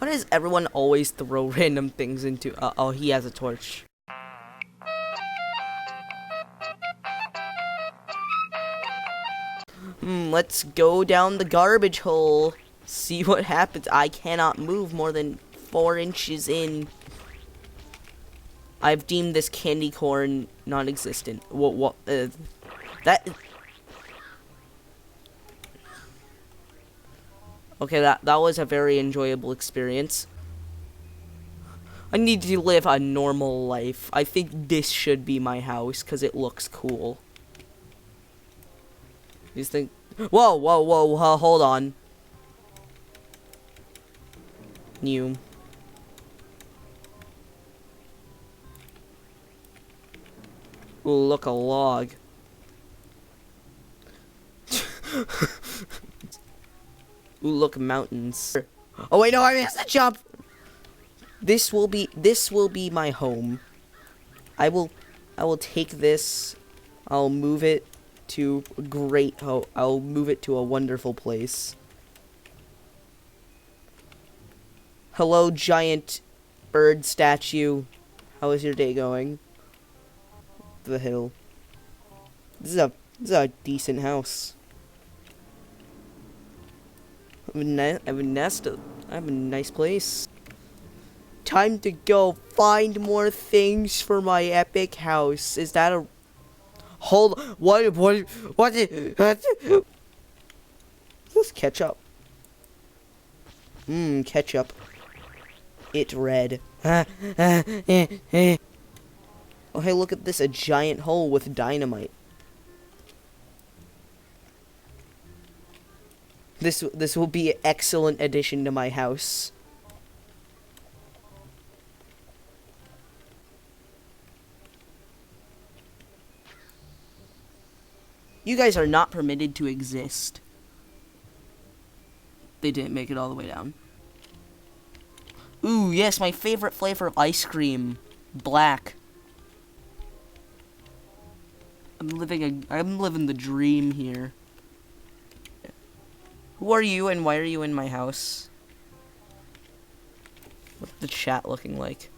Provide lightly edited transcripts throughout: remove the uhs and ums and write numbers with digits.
Why does everyone always throw random things into... oh, he has a torch. Let's go down the garbage hole. See what happens. I cannot move more than 4 inches in. I've deemed this candy corn non-existent. What? That... Okay, that was a very enjoyable experience. I need to live a normal life. I think this should be my house, because it looks cool. These things... Whoa, whoa, whoa, hold on. New. Ooh, look, a log. Ooh, look, mountains. Oh wait, no, I missed the jump. This will be my home. I will take this. I'll move it to I'll move it to a wonderful place. Hello, giant bird statue. How is your day going? The hill. This is a decent house. I have a nice place. Time to go find more things for my epic house. Is that a... Hold... What? This ketchup. Ketchup. It red. Oh, hey, look at this. A giant hole with dynamite. This will be an excellent addition to my house. You guys are not permitted to exist. They didn't make it all the way down. Ooh, yes, my favorite flavor of ice cream. Black. I'm living the dream here. Who are you and why are you in my house? What's the chat looking like?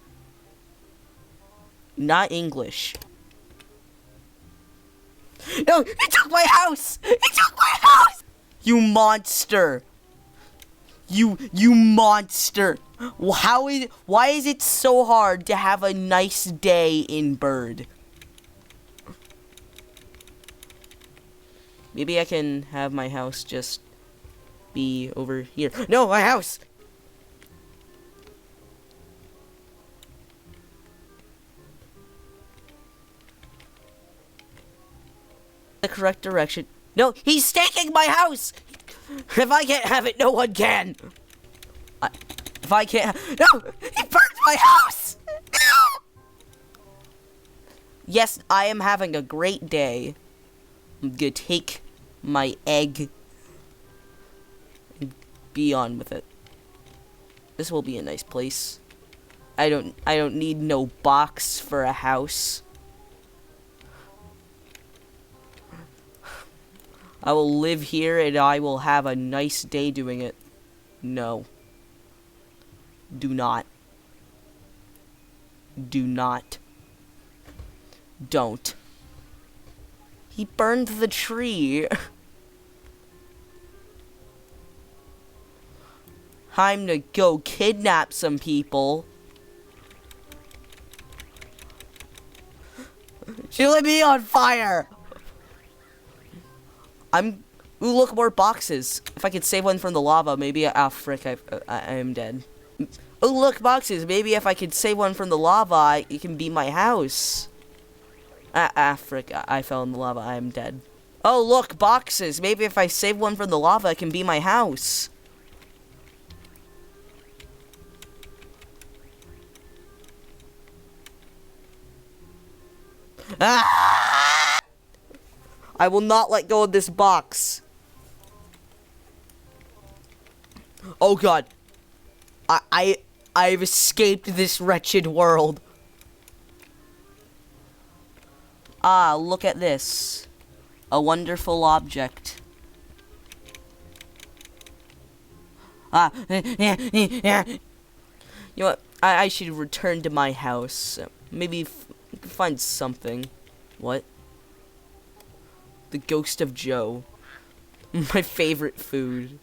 Not English. No, he took my house! He took my house! You monster! You monster! Why is it so hard to have a nice day in Bird? Maybe I can have my house just be over here. No, my house! The correct direction. No, he's taking my house! If I can't have it, no one can! If I can't... No! He burned my house! No! Yes, I am having a great day. I'm gonna take my egg and be on with it. This will be a nice place. I don't need no box for a house. I will live here and I will have a nice day doing it. No. Do not. Do not. Don't. He burned the tree. Time to go kidnap some people. She lit me on fire. Ooh, look, more boxes. If I could save one from the lava, maybe... Ah, frick, I am dead. Oh, look, boxes. Maybe if I could save one from the lava, it can be my house. Frick, I fell in the lava. I am dead. Oh, look, boxes. Maybe if I save one from the lava, it can be my house. Ah! I will not let go of this box. Oh god. I've escaped this wretched world. Ah, look at this. A wonderful object. Ah, You know what? I should return to my house. Maybe find something. What? The Ghost of Joe. My favorite food.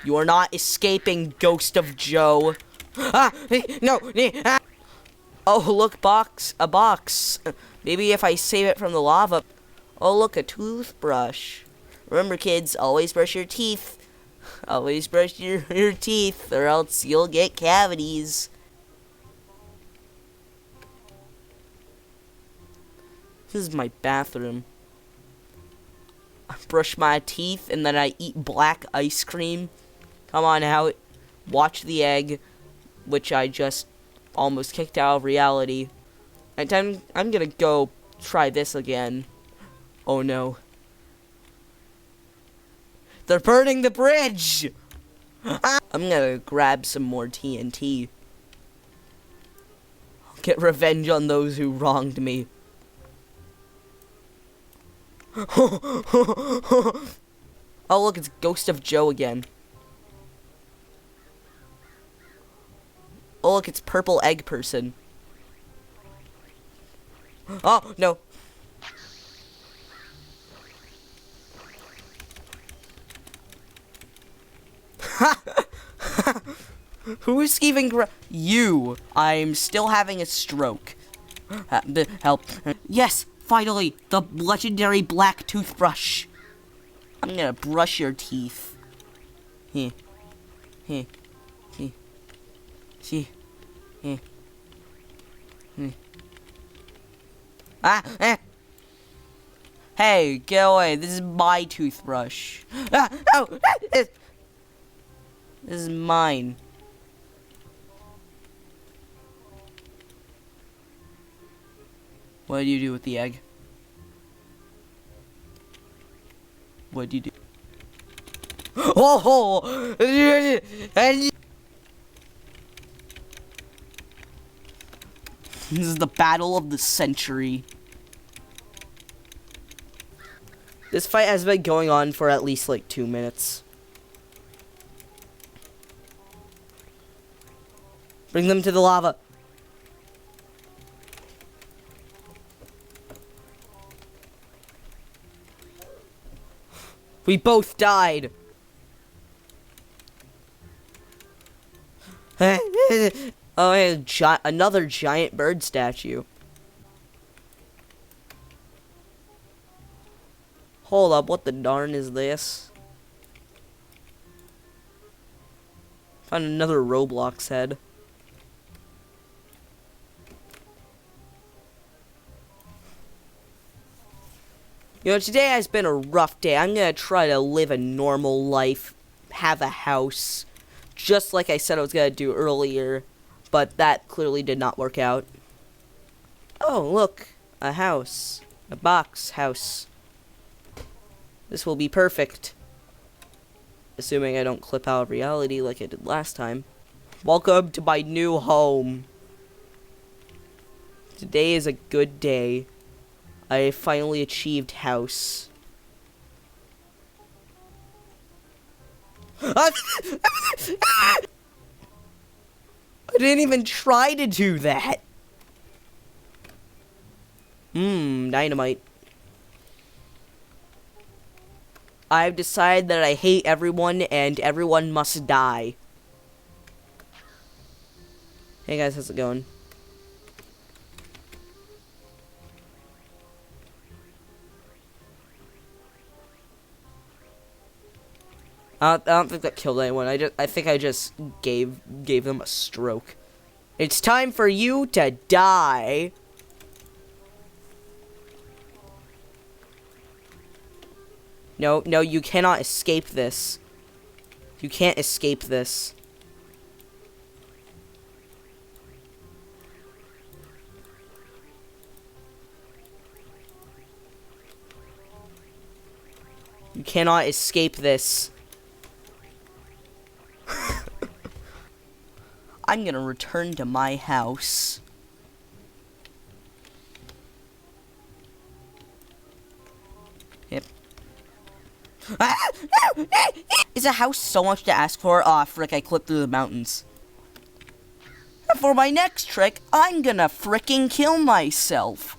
You are not escaping, Ghost of Joe. Ah! No! Ah. Oh, look, a box. Maybe if I save it from the lava. Oh, look, a toothbrush. Remember, kids, always brush your teeth. Always brush your teeth, or else you'll get cavities. This is my bathroom. I brush my teeth, and then I eat black ice cream. Come on out. Watch the egg, which I just almost kicked out of reality. And I'm gonna go try this again. Oh no. They're burning the bridge! I'm gonna grab some more TNT. I'll get revenge on those who wronged me. Oh look, it's Ghost of Joe again. Oh look, it's Purple Egg Person. Oh, no. Who is even you? I'm still having a stroke. Help. Yes, finally, the legendary black toothbrush. I'm gonna brush your teeth. Here. Here. See. See. Here. Here. Ah! Eh. Hey, get away. This is my toothbrush. Ah! Oh! This is mine. What do you do with the egg? What do you do? Oh! This is the battle of the century. This fight has been going on for at least like 2 minutes. Bring them to the lava. We both died. Oh, and another giant bird statue. Hold up, what the darn is this? Found another Roblox head. You know, today has been a rough day. I'm gonna try to live a normal life, have a house, just like I said I was gonna do earlier, but that clearly did not work out. Oh, look, a house, a box house. This will be perfect. Assuming I don't clip out of reality like I did last time. Welcome to my new home. Today is a good day. I finally achieved house. I didn't even try to do that. Dynamite. I've decided that I hate everyone and everyone must die. Hey guys, how's it going? I don't think that killed anyone. I think I just gave them a stroke. It's time for you to die. No, you cannot escape this. You can't escape this. You cannot escape this. I'm gonna return to my house. Yep. Is a house so much to ask for? Aw, frick, I clipped through the mountains. For my next trick, I'm gonna fricking kill myself.